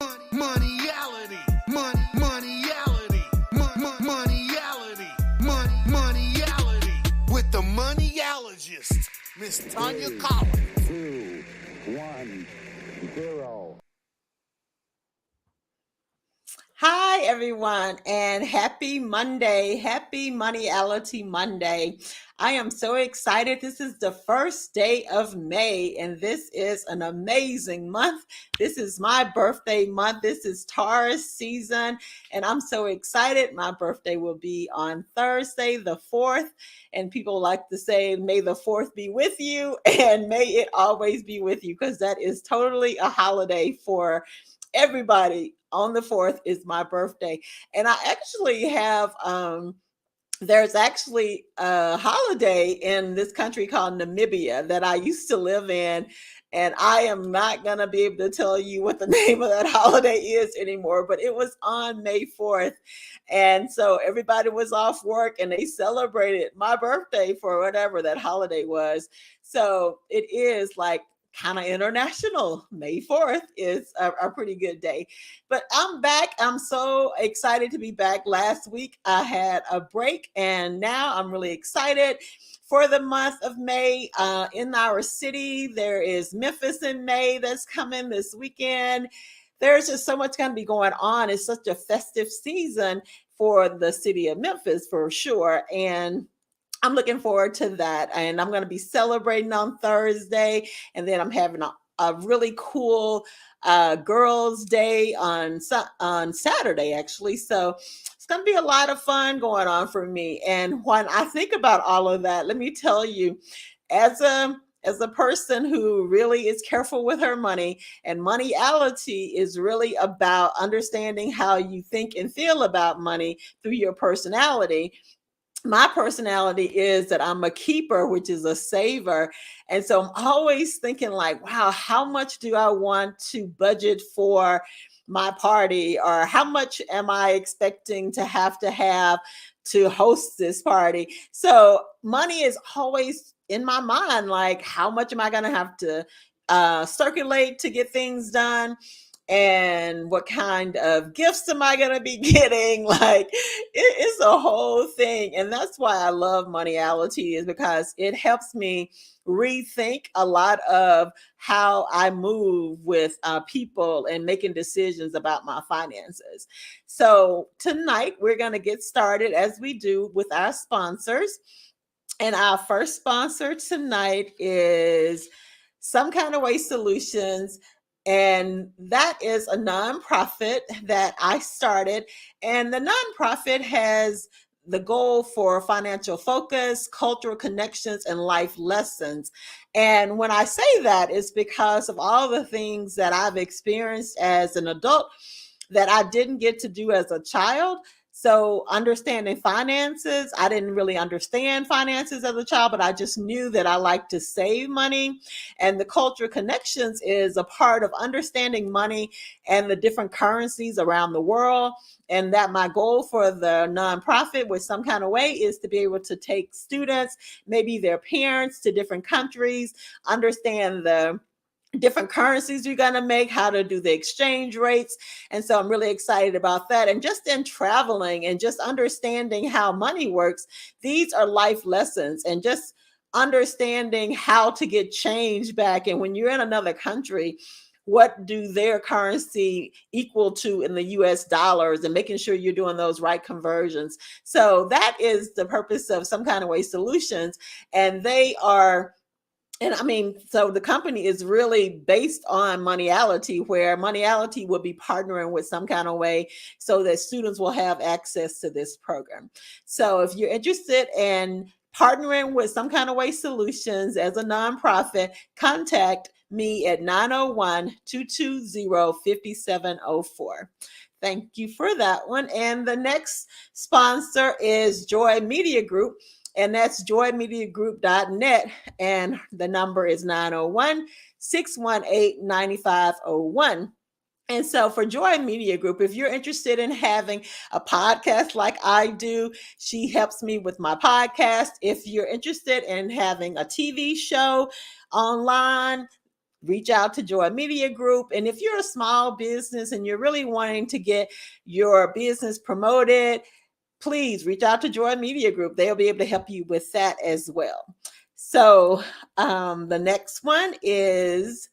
Moneyality, moneyality, moneyality, with the Moneyalogist, Miss Tanya Collins. 2, 1, 0. Hi, everyone, and happy Monday. Happy Moneyality Monday. I am so excited. This is the first day of May, and this is an amazing month. This is my birthday month. This is Taurus season, and I'm so excited. My birthday will be on Thursday, the 4th, and people like to say, may the 4th be with you, and may it always be with you, because that is totally a holiday for everybody. On the 4th is my birthday. And I actually have there's actually a holiday in this country called Namibia that I used to live in. And I am not going to be able to tell you what the name of that holiday is anymore, but it was on May 4th. And so everybody was off work and they celebrated my birthday for whatever that holiday was. So it is like kind of international. May 4th is a pretty good day. But I'm back. I'm so excited to be back. Last week I had a break and now I'm really excited for the month of May. In our city, there is Memphis in May that's coming this weekend. There's just so much going to be going on. It's such a festive season for the city of Memphis for sure. And I'm looking forward to that. And I'm going to be celebrating on Thursday. And then I'm having a really cool girls' day on Saturday, actually. So it's going to be a lot of fun going on for me. And when I think about all of that, let me tell you, as a person who really is careful with her money, and Moneyality is really about understanding how you think and feel about money through your personality. My personality is that I'm a keeper, which is a saver. And so I'm always thinking like, wow, how much do I want to budget for my party? Or how much am I expecting to have to host this party? So money is always in my mind, like how much am I going to have to circulate to get things done? And what kind of gifts am I going to be getting? Like it's a whole thing. And that's why I love Moneyality, is because it helps me rethink a lot of how I move with people and making decisions about my finances. So tonight we're going to get started as we do with our sponsors. And our first sponsor tonight is Some Kind of Way Solutions. And that is a nonprofit that I started. And the nonprofit has the goal for financial focus, cultural connections, and life lessons. And when I say that, it's because of all the things that I've experienced as an adult that I didn't get to do as a child. So understanding finances, I didn't really understand finances as a child, but I just knew that I like to save money. And the cultural connections is a part of understanding money and the different currencies around the world. And that my goal for the nonprofit with Some Kind of Way is to be able to take students, maybe their parents, to different countries, understand the different currencies you're going to make, how to do the exchange rates. And so I'm really excited about that. And just in traveling and just understanding how money works, these are life lessons, and just understanding how to get change back. And when you're in another country, what do their currency equal to in the US dollars, and making sure you're doing those right conversions. So that is the purpose of Some Kind of Way Solutions. And they are, and I mean, so the company is really based on Moneyality, where Moneyality will be partnering with Some Kind of Way so that students will have access to this program. So if you're interested in partnering with Some Kind of Way Solutions as a nonprofit, contact me at 901-220-5704. Thank you for that one. And the next sponsor is Joy Media Group. And that's joymediagroup.net. And the number is 901-618-9501. And so for Joy Media Group, if you're interested in having a podcast like I do, she helps me with my podcast. If you're interested in having a TV show online, reach out to Joy Media Group. And if you're a small business and you're really wanting to get your business promoted, please reach out to Joy Media Group. They'll be able to help you with that as well. So the next one is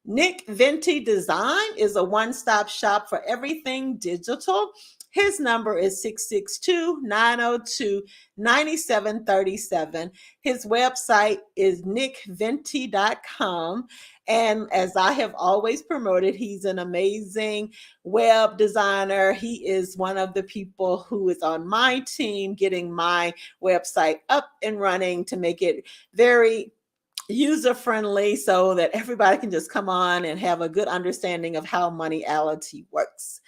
Nick Venti Design is a one-stop shop for everything digital. His number is 662-902-9737. His website is nickventi.com. And as I have always promoted, he's an amazing web designer. He is one of the people who is on my team getting my website up and running to make it very user-friendly so that everybody can just come on and have a good understanding of how Moneyality works.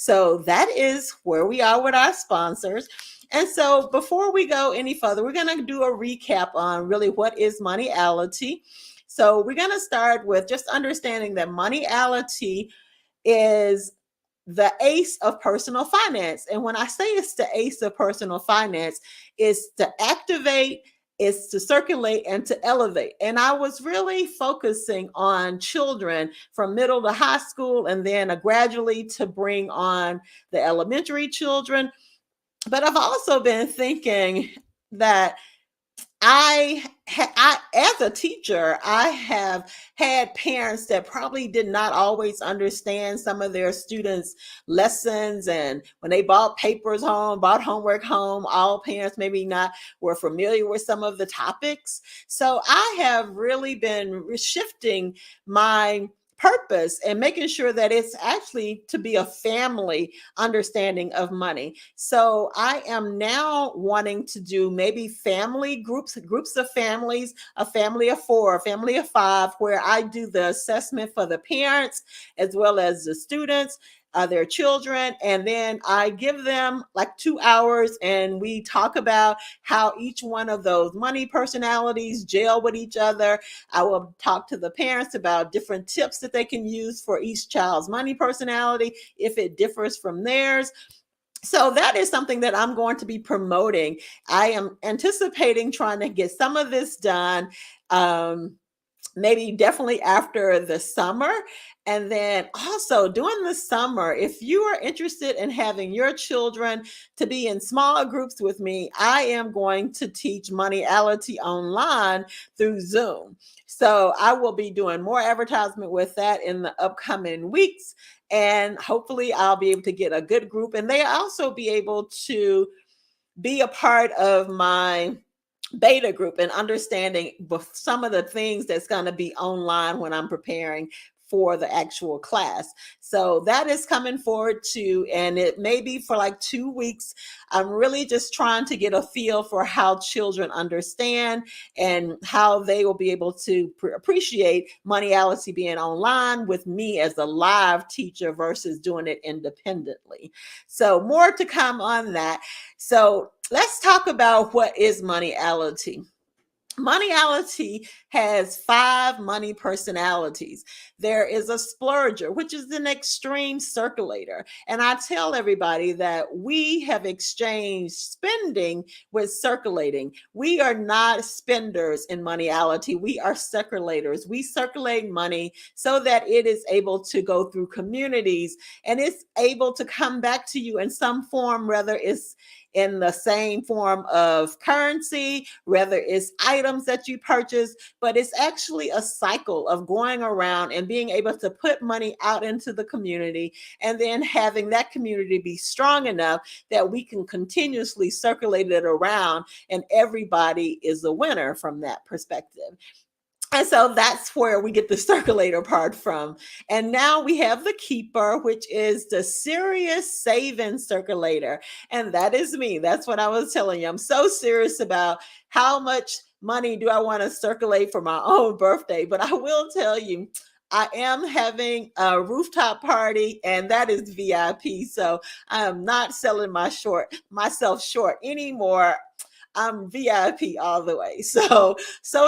So that is where we are with our sponsors. And so before we go any further, we're going to do a recap on really what is Moneyality. So we're going to start with just understanding that Moneyality is the ace of personal finance. And when I say it's the ace of personal finance, it's to activate, is to circulate, and to elevate. And I was really focusing on children from middle to high school, and then gradually to bring on the elementary children. But I've also been thinking that I as a teacher, I have had parents that probably did not always understand some of their students' lessons. And when they brought papers home, brought homework home, all parents maybe not were familiar with some of the topics. So I have really been shifting my purpose and making sure that it's actually to be a family understanding of money. So I am now wanting to do maybe family groups of families, a family of 4, a family of 5, where I do the assessment for the parents as well as the students, their children, and then I give them like 2 hours and we talk about how each one of those money personalities gel with each other. I will talk to the parents about different tips that they can use for each child's money personality if it differs from theirs. So that is something that I'm going to be promoting. I am anticipating trying to get some of this done. Maybe definitely after the summer. And then also during the summer, if you are interested in having your children to be in small groups with me, I am going to teach Moneyality online through Zoom. So I will be doing more advertisement with that in the upcoming weeks. And hopefully I'll be able to get a good group. And they also be able to be a part of my beta group and understanding some of the things that's going to be online when I'm preparing for the actual class. So that is coming forward too. And it may be for like 2 weeks. I'm really just trying to get a feel for how children understand and how they will be able to appreciate Moneyality being online with me as a live teacher versus doing it independently. So more to come on that. So let's talk about what is Moneyality. Moneyality has 5 money personalities. There is a splurger, which is an extreme circulator. And I tell everybody that we have exchanged spending with circulating. We are not spenders in Moneyality. We are circulators. We circulate money so that it is able to go through communities and it's able to come back to you in some form, whether it's in the same form of currency, whether it's items that you purchase, but it's actually a cycle of going around and being able to put money out into the community and then having that community be strong enough that we can continuously circulate it around and everybody is a winner from that perspective. And so that's where we get the circulator part from. And now we have the keeper, which is the serious saving circulator. And that is me. That's what I was telling you. I'm so serious about how much money do I want to circulate for my own birthday. But I will tell you, I am having a rooftop party and that is VIP. So I am not selling myself short anymore. I'm VIP all the way. So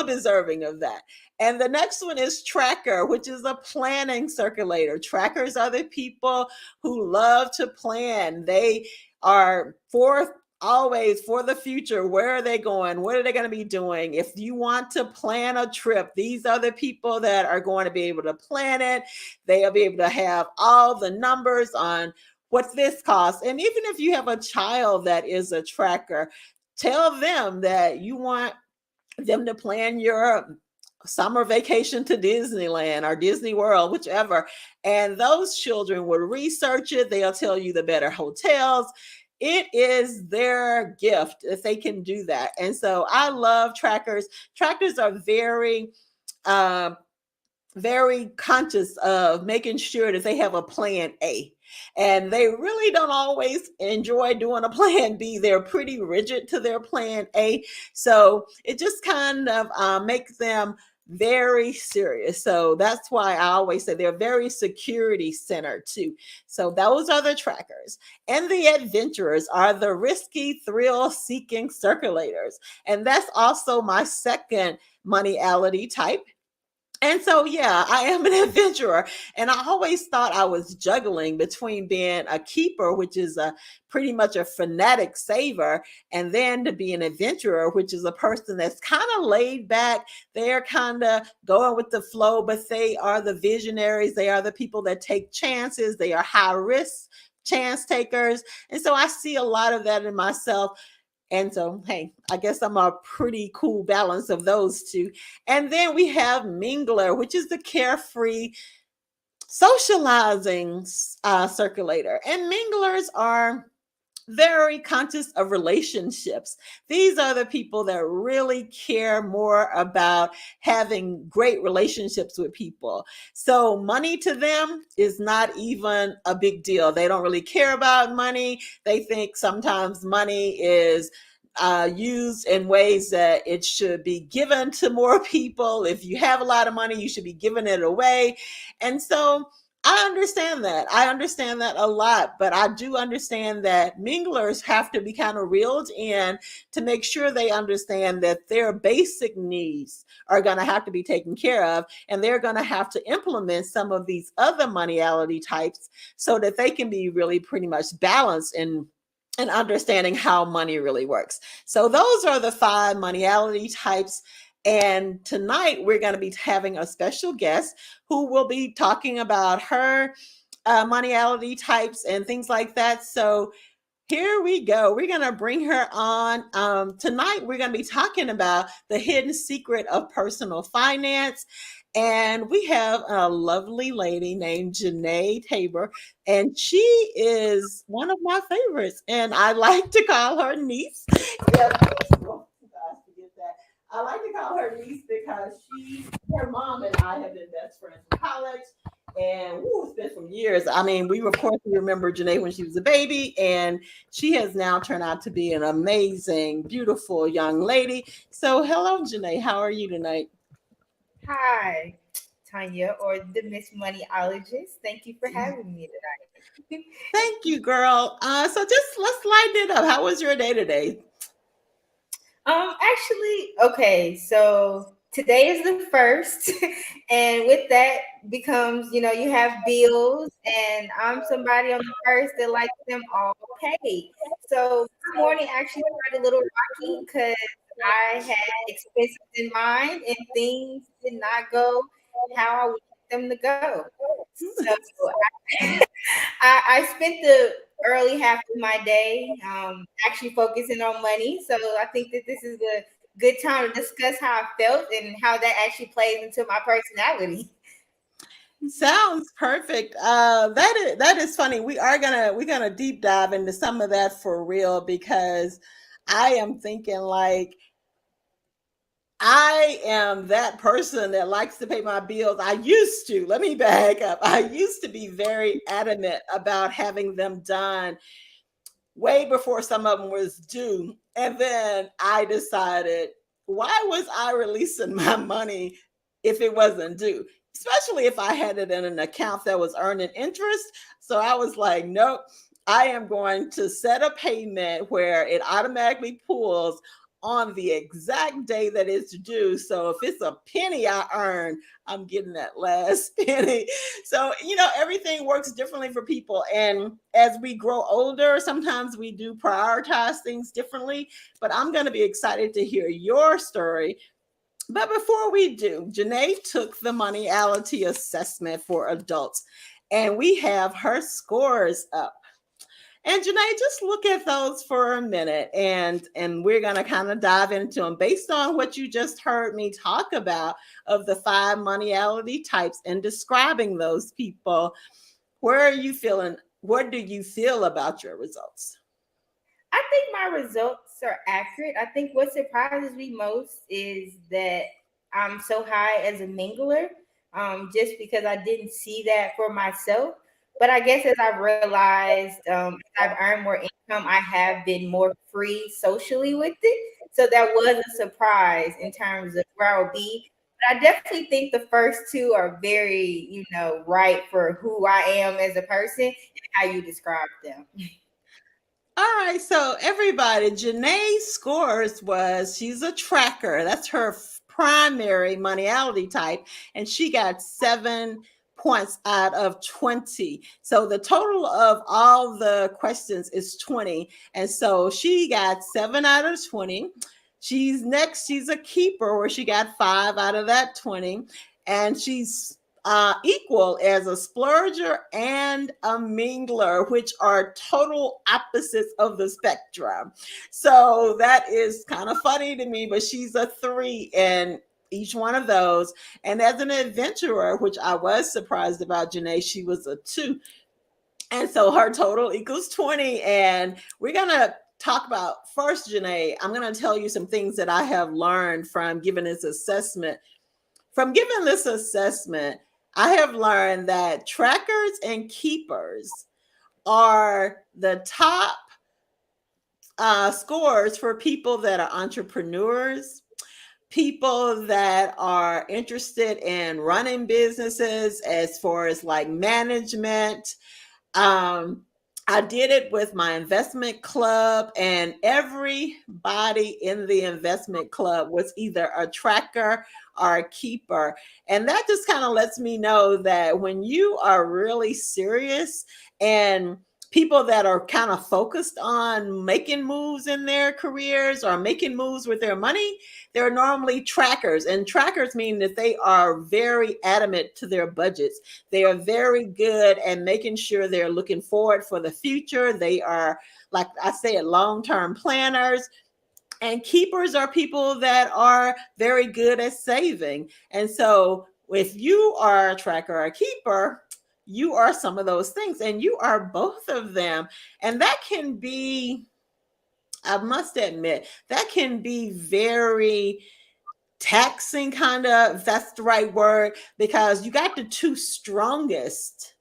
deserving of that. And the next one is tracker, which is a planning circulator. Trackers are the people who love to plan. They are for always for the future. Where are they going? What are they going to be doing? If you want to plan a trip, these are the people that are going to be able to plan it. They'll be able to have all the numbers on what this costs. And even if you have a child that is a tracker, tell them that you want them to plan your summer vacation to Disneyland or Disney World, whichever. And those children will research it. They'll tell you the better hotels. It is their gift if they can do that. And so I love trackers. Trackers are uh, very conscious of making sure that they have a plan A. And they really don't always enjoy doing a plan B. They're pretty rigid to their plan A. So it just kind of makes them very serious. So that's why I always say they're very security centered too. So those are the trackers. And the adventurers are the risky, thrill seeking circulators. And that's also my second Moneyality type. And so, yeah, I am an adventurer. And I always thought I was juggling between being a keeper, which is a pretty much a fanatic saver, and then to be an adventurer, which is a person that's kind of laid back. They're kind of going with the flow, but they are the visionaries. They are the people that take chances. They are high risk chance takers. And so I see a lot of that in myself. And so, hey, I guess I'm a pretty cool balance of those two. And then we have Mingler, which is the carefree socializing circulator. And Minglers are very conscious of relationships. These are the people that really care more about having great relationships with people. So money to them is not even a big deal. They don't really care about money. They think sometimes money is used in ways that it should be given to more people. If you have a lot of money, you should be giving it away. And so I understand that. I understand that a lot, but I do understand that minglers have to be kind of reeled in to make sure they understand that their basic needs are going to have to be taken care of, and they're going to have to implement some of these other moneyality types so that they can be really pretty much balanced in and understanding how money really works. So those are the 5 moneyality types. And tonight we're going to be having a special guest who will be talking about her moneyality types and things like that. So here we go. We're going to bring her on. Tonight we're going to be talking about the hidden secret of personal finance. And we have a lovely lady named Janae Tabor, and she is one of my favorites. And I like to call her niece. Yeah, I like to call her niece because her mom and I have been best friends from college. And it's been some years. I mean, we of course remember Janae when she was a baby, and she has now turned out to be an amazing, beautiful young lady. So, hello, Janae. How are you tonight? Hi, Tanya, or the Miss Moneyalogist. Thank you for having me tonight. Thank you, girl. So just let's lighten it up. How was your day today? Actually, okay, so today is the first, and with that becomes, you have bills, and I'm somebody on the first that likes them all paid. So this morning actually started a little rocky because I had expenses in mind and things did not go how I wanted them to go. So I spent the early half of my day actually focusing on money. So I think that this is a good time to discuss how I felt and how that actually plays into my personality. Sounds perfect. That is funny. We're gonna deep dive into some of that for real because I am thinking like I am that person that likes to pay my bills. I used to, let me back up. I used to be very adamant about having them done way before some of them was due. And then I decided, why was I releasing my money if it wasn't due? Especially if I had it in an account that was earning interest. So I was like, nope, I am going to set a payment where it automatically pulls on the exact day that it's due. So if it's a penny I earn, I'm getting that last penny. So, everything works differently for people. And as we grow older, sometimes we do prioritize things differently. But I'm going to be excited to hear your story. But before we do, Janae took the Moneyality assessment for adults, and we have her scores up. And Janae, just look at those for a minute, and we're going to kind of dive into them based on what you just heard me talk about of the 5 Moneyality types and describing those people. Where are you feeling? What do you feel about your results? I think my results are accurate. I think what surprises me most is that I'm so high as a mingler, just because I didn't see that for myself. But I guess as I've realized, as I've earned more income, I have been more free socially with it. So that was a surprise in terms of where I'll be. But I definitely think the first two are very, right for who I am as a person and how you describe them. All right, so everybody, Janae's scores was she's a tracker. That's her primary Moneyality type, and she got 7 points out of 20. So the total of all the questions is 20, and so she got 7 out of 20. She's next. She's a keeper, where she got 5 out of that 20, and she's equal as a splurger and a mingler, which are total opposites of the spectrum. So that is kind of funny to me, but she's a 3 in each one of those. And as an adventurer, which I was surprised about Janae, she was a 2. And so her total equals 20. And we're going to talk about first, Janae, I'm going to tell you some things that I have learned from giving this assessment. I have learned that trackers and keepers are the top scores for people that are entrepreneurs, people that are interested in running businesses as far as like management. I did it with my investment club, and everybody in the investment club was either a tracker or a keeper. And that just kind of lets me know that when you are really serious, and people that are kind of focused on making moves in their careers or making moves with their money, they're normally trackers. And trackers mean that they are very adamant to their budgets. They are very good at making sure they're looking forward for the future. They are, like I said, long-term planners. And keepers are people that are very good at saving. And so if you are a tracker or a keeper, you are some of those things, and you are both of them. And that can be, I must admit, that can be very taxing, kind of, if that's the right word, because you got the 2 strongest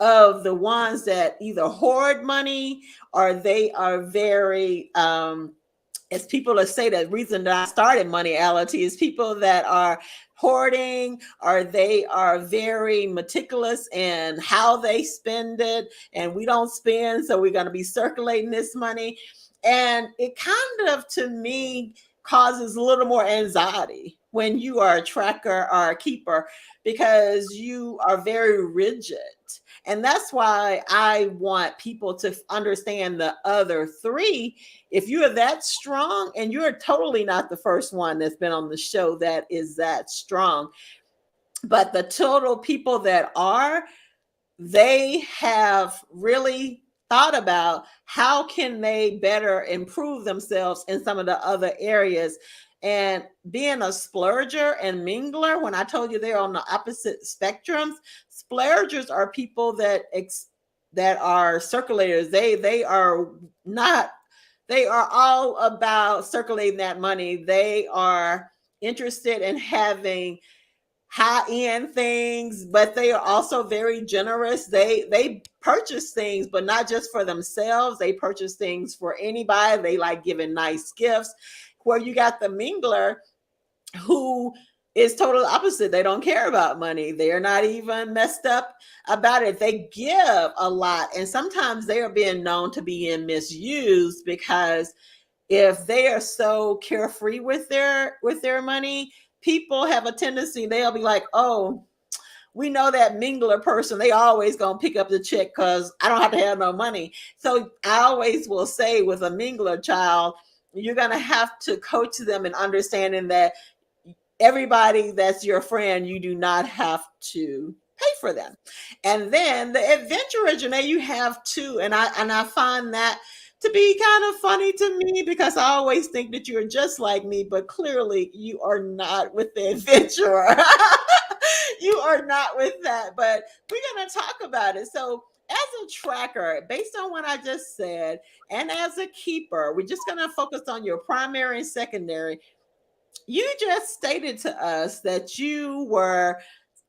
of the ones that either hoard money or they are very, as people that say, the reason that I started Moneyality is people that are hoarding, or they are very meticulous in how they spend it, and we don't spend, so we're going to be circulating this money. And it kind of, to me, causes a little more anxiety when you are a tracker or a keeper, because you are very rigid. And that's why I want people to understand the other 3. If you are that strong, and you're totally not the first one that's been on the show that is that strong, but the total people that are, they have really thought about how can they better improve themselves in some of the other areas. And being a splurger and mingler, when I told you they're on the opposite spectrums, splurgers are people that are circulators. They are not. They are all about circulating that money. They are interested in having high-end things, but they are also very generous. They purchase things, but not just for themselves. They purchase things for anybody. They like giving nice gifts. Where you got the mingler, who is total opposite. They don't care about money. They're not even messed up about it. They give a lot, and sometimes they are being known to be misused, because if they are so carefree with their money, people have a tendency, they'll be like, oh, we know that mingler person, they always gonna pick up the check because I don't have to have no money. So I always will say with a mingler child, you're gonna have to coach them in understanding that everybody that's your friend, you do not have to pay for them. And then the adventurer, Janae, you have two, and I find that to be kind of funny to me because I always think that you're just like me, but clearly you are not with the adventurer. You are not with that, but we're going to talk about it. So, as a tracker, based on what I just said, and as a keeper, we're just going to focus on your primary and secondary. You just stated to us that you were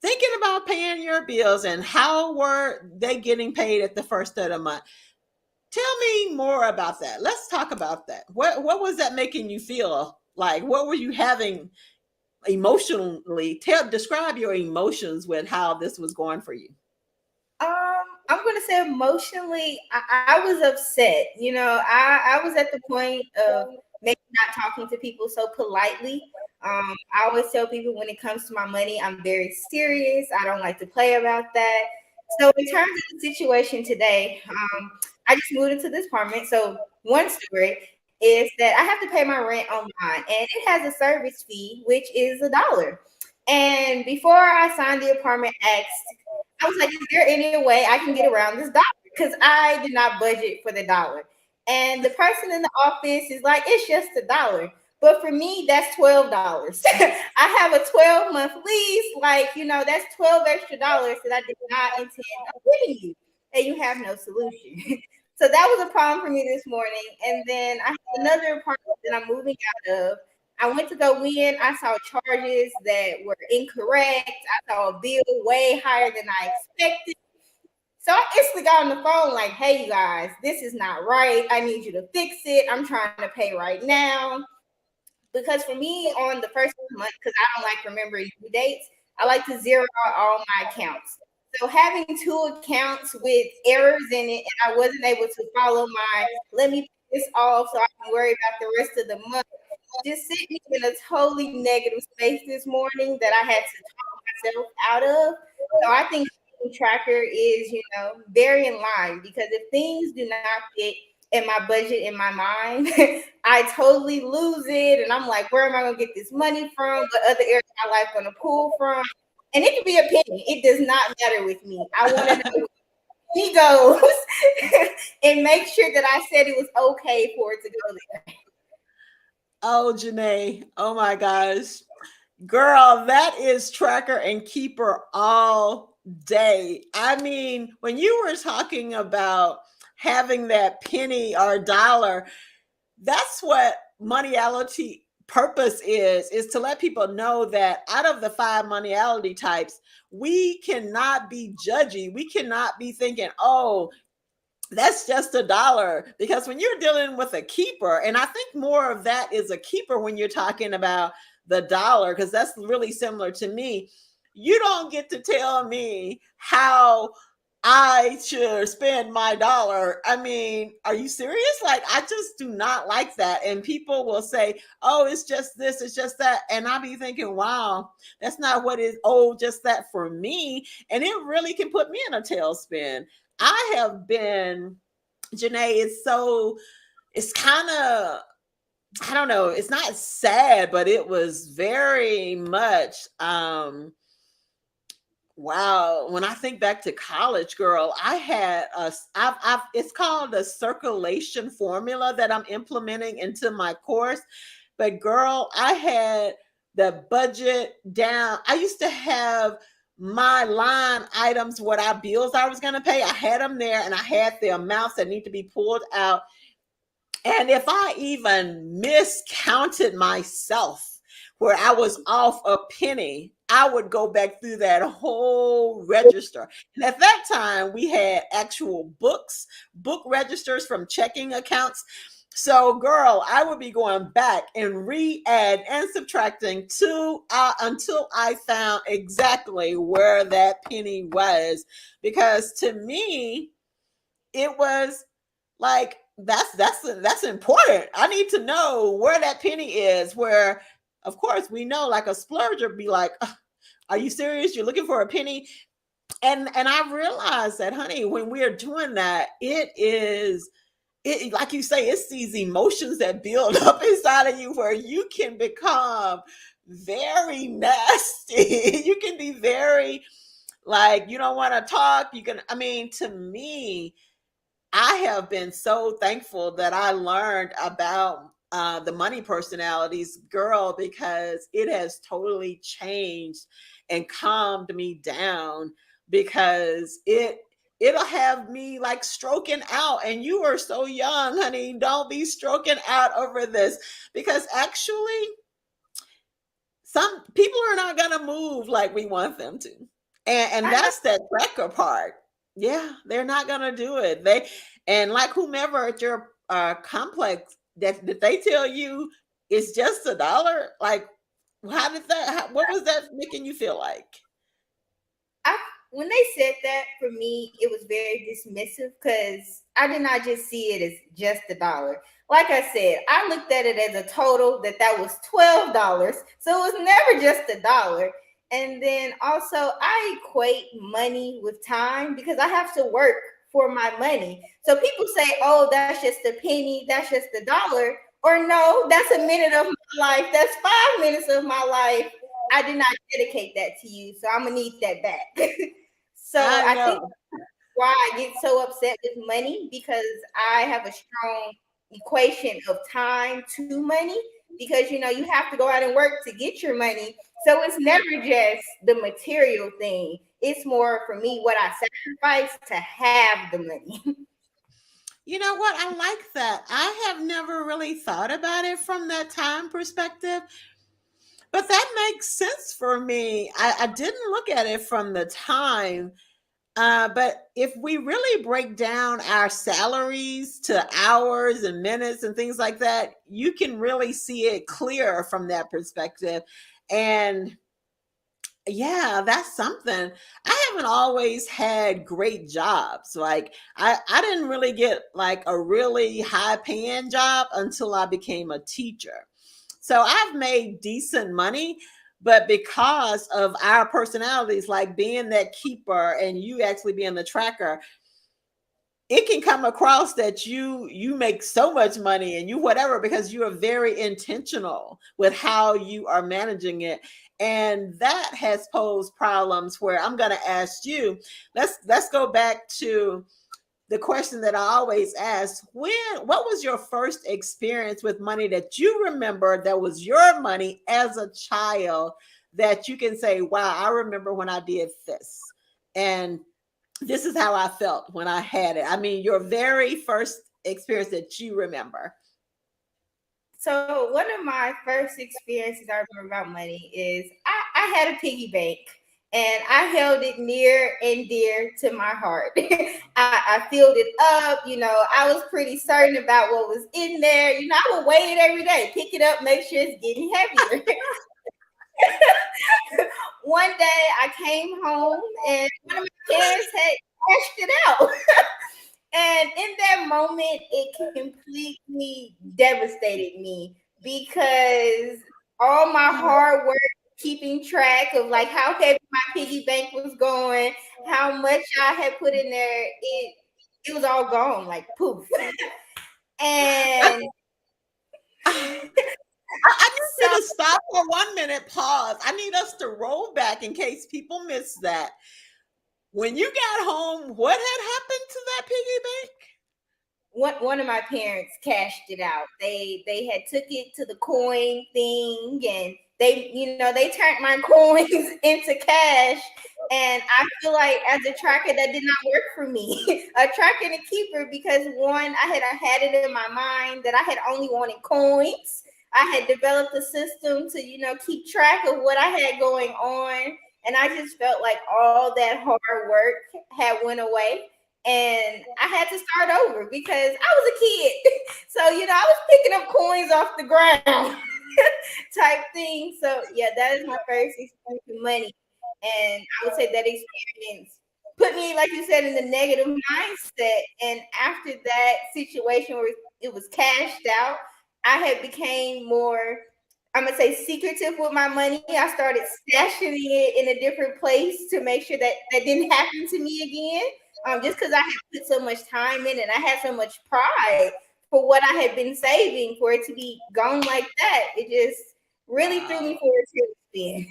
thinking about paying your bills, and how were they getting paid at the first of the month? Tell me more about that. Let's talk about that. What was that making you feel like? What were you having emotionally? Describe your emotions with how this was going for you. I'm going to say emotionally, I was upset. I was at the point of maybe not talking to people so politely. I always tell people when it comes to my money, I'm very serious. I don't like to play about that. So in terms of the situation today, I just moved into this apartment. So one story is that I have to pay my rent online, and it has a service fee, which is $1. And before I signed the apartment, I was like, is there any way I can get around this dollar? Because I did not budget for the dollar. And the person in the office is like, it's just $1. But for me, that's $12. I have a 12-month lease. Like, that's 12 extra dollars that I did not intend on giving you. And you have no solution. So that was a problem for me this morning. And then I have another apartment that I'm moving out of. I went to go in. I saw charges that were incorrect. I saw a bill way higher than I expected. So I instantly got on the phone like, hey, you guys, this is not right. I need you to fix it. I'm trying to pay right now. Because for me, on the first month, because I don't like remembering due dates, I like to zero out all my accounts. So having two accounts with errors in it, and I wasn't able to follow let me put this off so I can worry about the rest of the month, just sent me in a totally negative space this morning that I had to talk myself out of. So I think tracker is, very in line, because if things do not fit in my budget, in my mind, I totally lose it. And I'm like, where am I going to get this money from? What other areas of my life going to pull from? And it could be a penny. It does not matter with me. I want to know where he goes and make sure that I said it was okay for it to go there. Oh, Janae. Oh my gosh. Girl, that is tracker and keeper all day. I mean, when you were talking about having that penny or dollar, that's what Moneyality purpose is to let people know that out of the 5 Moneyality types, we cannot be judgy. We cannot be thinking, oh, that's just $1, because when you're dealing with a keeper, and I think more of that is a keeper when you're talking about the dollar, because that's really similar to me. You don't get to tell me how I should spend my dollar. I mean, are you serious? Like, I just do not like that. And people will say, oh, it's just this, it's just that. And I'll be thinking, wow, that's not what is, oh, just that for me. And it really can put me in a tailspin. I have been, Janae, it's kind of, I don't know, it's not sad, but it was very much, wow. When I think back to college, girl, I had it's called a circulation formula that I'm implementing into my course. But girl, I had the budget down. I used to have my line items, bills I was going to pay. I had them there, and I had the amounts that need to be pulled out. And if I even miscounted myself, where I was off a penny, I would go back through that whole register. And at that time, we had actual book registers from checking accounts. So, girl, I would be going back and re-add and subtracting until I found exactly where that penny was. Because to me, it was like that's important. I need to know where that penny is. Where, of course, we know like a splurger be like, "Ugh, are you serious? You're looking for a penny?" And I realized that, honey, when we're doing that, it is it like you say, it's these emotions that build up inside of you where you can become very nasty. You can be very like you don't want to talk. You can, I mean, to me, I have been so thankful that I learned about the money personalities, girl, because it has totally changed and calmed me down because it'll have me like stroking out, and you are so young, honey, don't be stroking out over this, because actually some people are not going to move like we want them to, and I know. that's that tracker part. Yeah, they're not going to do it. They, and like whomever at your complex, that they tell you it's just $1, like how did that what was that making you feel like? I when they said that, for me, it was very dismissive because I did not just see it as just $1. Like I said, I looked at it as a total that was $12, so it was never just $1. And then also, I equate money with time because I have to work for my money. So people say, "Oh, that's just a penny. That's just $1," or "No, that's a minute of my life. That's 5 minutes of my life. I did not dedicate that to you, so I'm gonna need that back." So I I think know. why I get so upset with money, because I have a strong equation of time to money, because you have to go out and work to get your money. So it's never just the material thing. It's more for me what I sacrifice to have the money. You know what? I like that. I have never really thought about it from that time perspective, but that makes sense for me. I didn't look at it from the time. But if we really break down our salaries to hours and minutes and things like that, you can really see it clear from that perspective. And yeah, that's something. I haven't always had great jobs. Like I didn't really get like a really high paying job until I became a teacher. So I've made decent money, but because of our personalities, like being that keeper and you actually being the tracker, it can come across that you make so much money and you whatever because you are very intentional with how you are managing it, and that has posed problems where I'm going to ask you, let's go back to the question that I always ask: what was your first experience with money that you remember that was your money as a child, that you can say, wow, I remember when I did this, and this is how I felt when I had it? I mean, your very first experience that you remember. So one of my first experiences I remember about money is I had a piggy bank, and I held it near and dear to my heart. I filled it up. I was pretty certain about what was in there. I would weigh it every day, pick it up, make sure it's getting heavier. One day I came home and one of my parents had cashed it out. And in that moment, it completely devastated me because all my hard work keeping track of like how heavy my piggy bank was going, how much I had put in there, it was all gone, like poof. And I need so you to stop for 1 minute, pause. I need us to roll back in case people miss that. When you got home, what had happened to that piggy bank? one of my parents cashed it out. They had took it to the coin thing, and they turned my coins into cash. And I feel like as a tracker that did not work for me. A tracker and a keeper, because one, I had it in my mind that I had only wanted coins. I had developed a system to keep track of what I had going on, and I just felt like all that hard work had went away, and I had to start over because I was a kid. So, I was picking up coins off the ground type thing. So, yeah, that is my first experience with money. And I would say that experience put me, like you said, in the negative mindset. And after that situation where it was cashed out, I had became more, I'm gonna say, secretive with my money. I started stashing it in a different place to make sure that that didn't happen to me again. Just because I had put so much time in and I had so much pride for what I had been saving, for it to be gone like that, it just really threw me Wow. for a spin.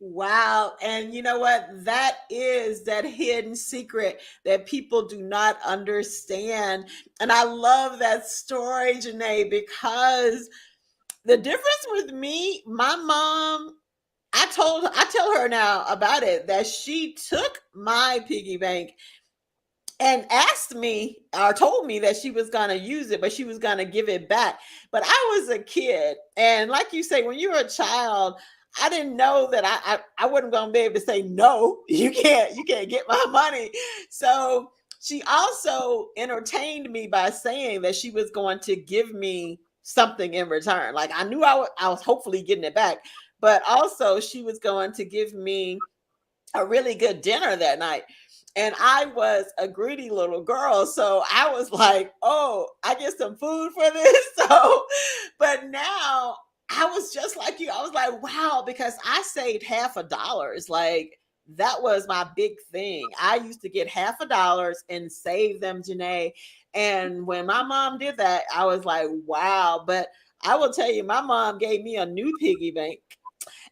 Wow. And you know what? That is that hidden secret that people do not understand. And I love that story, Janae, because the difference with me, my mom, I tell her now about it that she took my piggy bank and asked me or told me that she was going to use it, but she was going to give it back. But I was a kid. And like you say, when you're a child, I didn't know that I wasn't going to be able to say, no, you can't get my money. So she also entertained me by saying that she was going to give me something in return. Like I knew I was hopefully getting it back, but also she was going to give me a really good dinner that night. And I was a greedy little girl. So I was like, oh, I get some food for this. So, but now I was just like you. I was like, wow, because I saved $50. Like that was my big thing. I used to get $50 and save them, Janae. And when my mom did that, I was like, wow. But I will tell you, my mom gave me a new piggy bank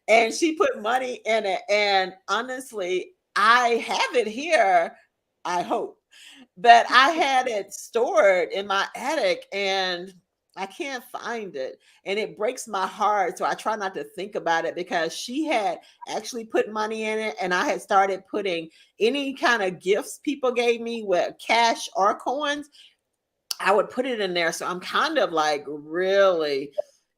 and she put money in it. And honestly, I have it here. I hope, but I had it stored in my attic and I can't find it. And it breaks my heart. So I try not to think about it because she had actually put money in it. And I had started putting any kind of gifts people gave me with cash or coins, I would put it in there. So I'm kind of like really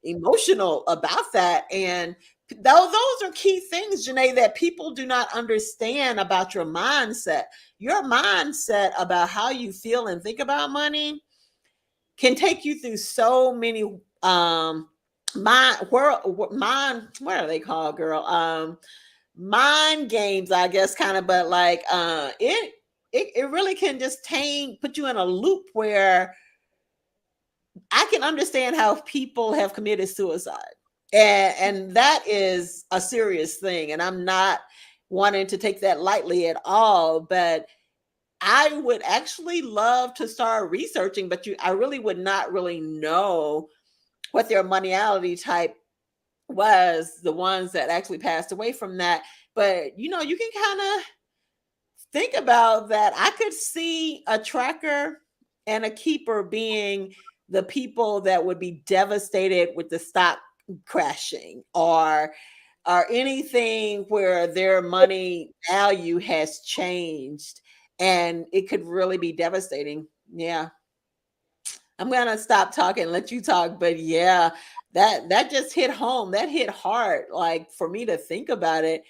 emotional about that. And those are key things, Janae, that people do not understand about your mindset. Your mindset about how you feel and think about money can take you through so many mind what are they called, girl? Mind games, I guess, kind of, but like it really can just put you in a loop where I can understand how people have committed suicide. And that is a serious thing. And I'm not wanting to take that lightly at all. But I would actually love to start researching, but I really would not really know what their moneyality type was, the ones that actually passed away from that. But you can kind of think about that. I could see a tracker and a keeper being the people that would be devastated with the stock crashing or anything where their money value has changed and it could really be devastating. Yeah. I'm gonna stop talking and let you talk, but yeah, that just hit home. That hit hard. Like for me to think about it,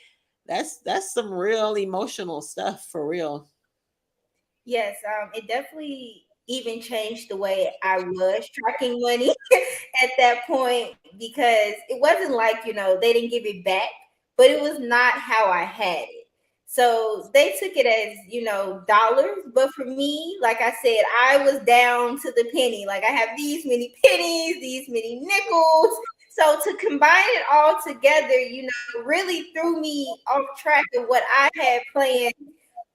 that's some real emotional stuff for real. Yes, it definitely even changed the way I was tracking money at that point, because it wasn't like, they didn't give it back, but it was not how I had it. So they took it as, dollars. But for me, like I said, I was down to the penny. Like I have these many pennies, these many nickels. So to combine it all together, really threw me off track of what I had planned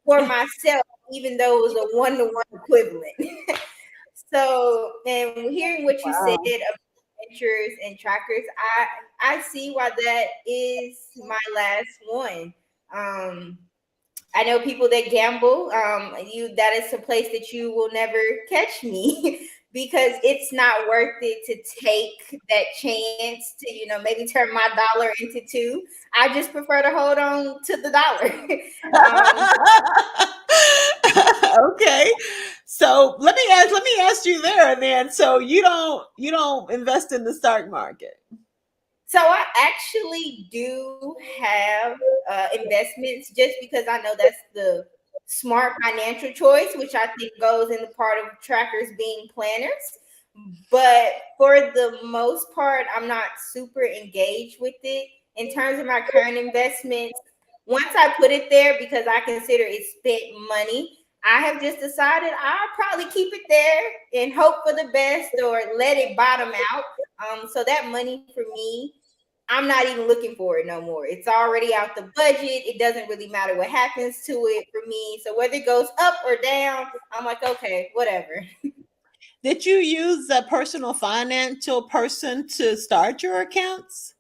for myself, even though it was a one-to-one equivalent. So, and hearing what you said Wow. about ventures and trackers, I see why that is my last one. Um, I know people that gamble. That is a place that you will never catch me because it's not worth it to take that chance to, maybe turn my dollar into two. I just prefer to hold on to the dollar. um, Okay. So let me ask you there then. So you don't invest in the stock market. So I actually do have investments just because I know that's the smart financial choice, which I think goes in the part of trackers being planners. But for the most part, I'm not super engaged with it. In terms of my current investments, once I put it there because I consider it spent money, I have just decided I'll probably keep it there and hope for the best or let it bottom out. So that money for me, I'm not even looking for it no more. It's already out the budget. It doesn't really matter what happens to it for me. So whether it goes up or down, I'm like, okay, whatever. Did you use a personal financial person to start your accounts?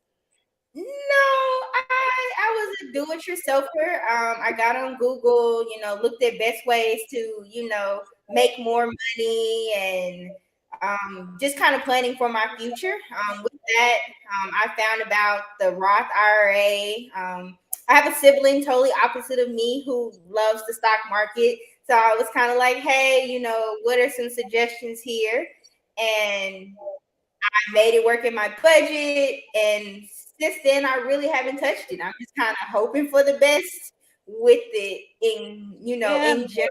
No, I was a do-it-yourselfer. I got on Google, looked at best ways to, make more money and just kind of planning for my future. With that, I found about the Roth IRA. I have a sibling totally opposite of me who loves the stock market. So I was kind of like, hey, what are some suggestions here? And I made it work in my budget, and since then I really haven't touched it. I'm just kind of hoping for the best with it. Yeah. In general,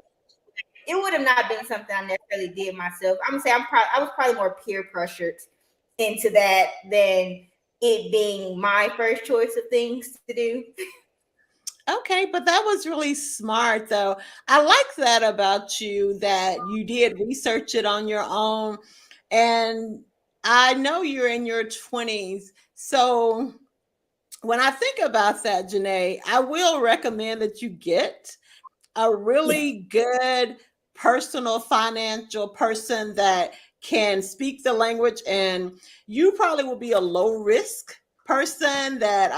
it would have not been something I necessarily did myself. I'm gonna say I was probably more peer pressured into that than it being my first choice of things to do. Okay, but that was really smart though. I like that about you, that you did research it on your own. And I know you're in your 20s. So when I think about that, Janae, I will recommend that you get a Yeah. really good personal financial person that can speak the language, and you probably will be a low risk person that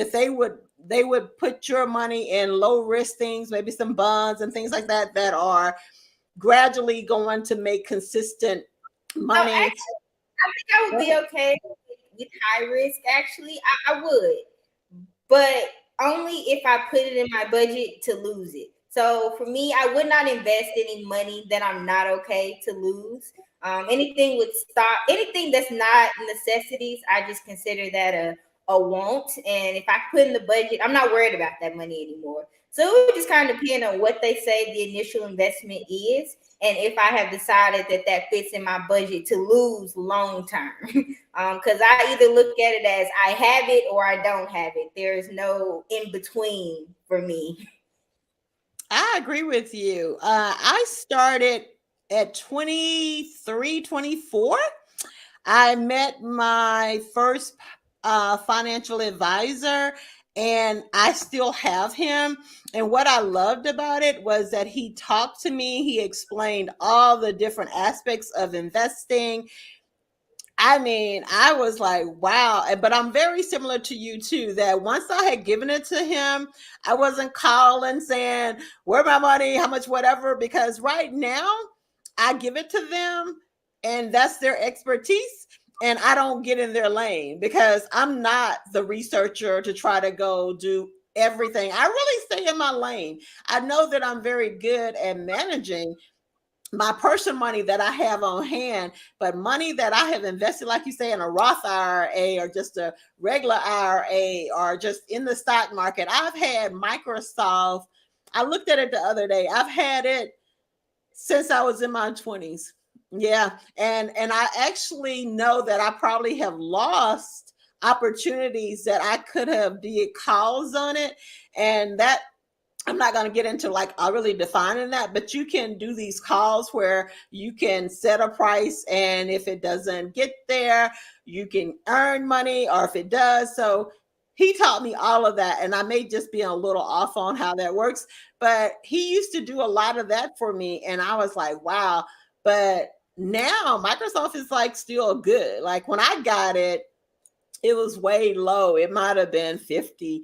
they would put your money in low risk things, maybe some bonds and things like that, that are gradually going to make consistent So money. actually, I think I would be okay with high risk. Actually, I would, but only if I put it in my budget to lose it. So for me, I would not invest any money that I'm not okay to lose. Anything with stock, anything that's not necessities, I just consider that a want. And if I put in the budget, I'm not worried about that money anymore. So it would just kind of depend on what they say the initial investment is, and if I have decided that that fits in my budget to lose long term. Because I either look at it as I have it or I don't have it. There is no in between for me. I agree with you. I started at 23, 24. I met my first financial advisor, and I still have him. And what I loved about it was that he talked to me, he explained all the different aspects of investing. I mean, I was like, wow. But I'm very similar to you too, that once I had given it to him, I wasn't calling saying, where my money, how much, whatever, because right now I give it to them and that's their expertise. And I don't get in their lane because I'm not the researcher to try to go do everything. I really stay in my lane. I know that I'm very good at managing my personal money that I have on hand, but money that I have invested, like you say, in a Roth IRA or just a regular IRA or just in the stock market. I've had Microsoft. I looked at it the other day. I've had it since I was in my 20s. Yeah. And I actually know that I probably have lost opportunities that I could have did calls on it. And that I'm not going to get into like I really defining that, but you can do these calls where you can set a price, and if it doesn't get there, you can earn money, or if it does. So he taught me all of that, and I may just be a little off on how that works, but he used to do a lot of that for me, and I was like, wow. But now Microsoft is like still good. Like when I got it, it was way low. It might have been $50.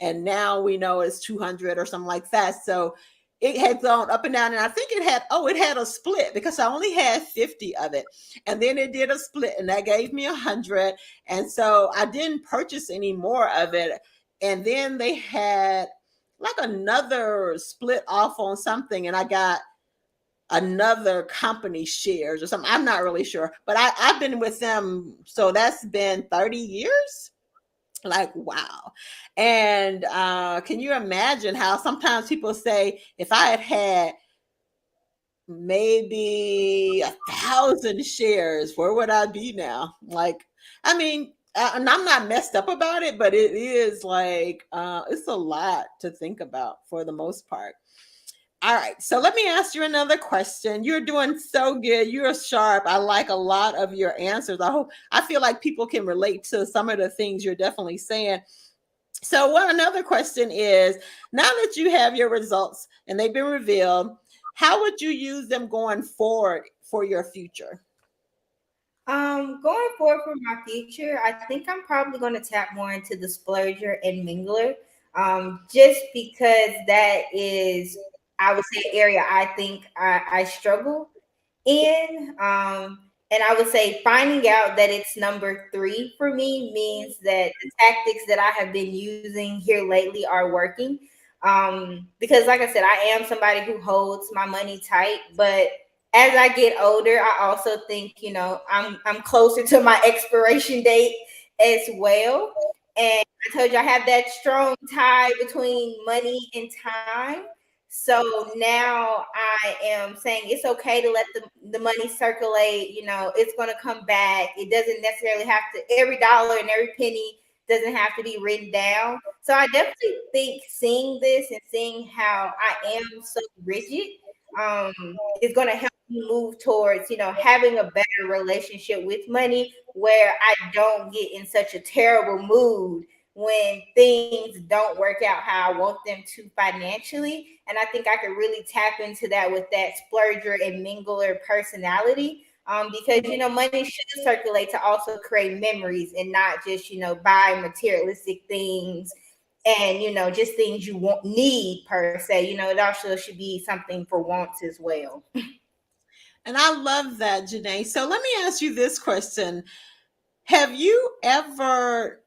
And now we know it's 200 or something like that. So it had gone up and down. And I think it had a split because I only had 50 of it. And then it did a split and that gave me 100. And so I didn't purchase any more of it. And then they had like another split off on something. And I got another company shares or something. I'm not really sure, but I've been with them. So that's been 30 years. Like, wow. And can you imagine how sometimes people say, if I had had maybe 1,000 shares, where would I be now? Like, I mean, and I'm not messed up about it, but it is like it's a lot to think about for the most part. All right, so let me ask you another question. You're doing so good. You're sharp. I like a lot of your answers. I feel like people can relate to some of the things you're definitely saying. So, what another question is, now that you have your results and they've been revealed, how would you use them going forward for your future? Going forward for my future, I think I'm probably going to tap more into the splurger and mingler. Just because that is, I would say, area I think I struggle in. And I would say finding out that it's number three for me means that the tactics that I have been using here lately are working. Because like I said, I am somebody who holds my money tight, but as I get older, I also think, I'm closer to my expiration date as well. And I told you I have that strong tie between money and time. So now I am saying it's okay to let the money circulate. It's going to come back. It doesn't necessarily have to, every dollar and every penny doesn't have to be written down. So I definitely think seeing this and seeing how I am so rigid is going to help me move towards, having a better relationship with money where I don't get in such a terrible mood when things don't work out how I want them to financially. And I think I could really tap into that with that splurger and mingler personality. Because money should circulate to also create memories and not just buy materialistic things and just things you want need per se. It also should be something for wants as well. And I love that, Janae. So let me ask you this question. Have you ever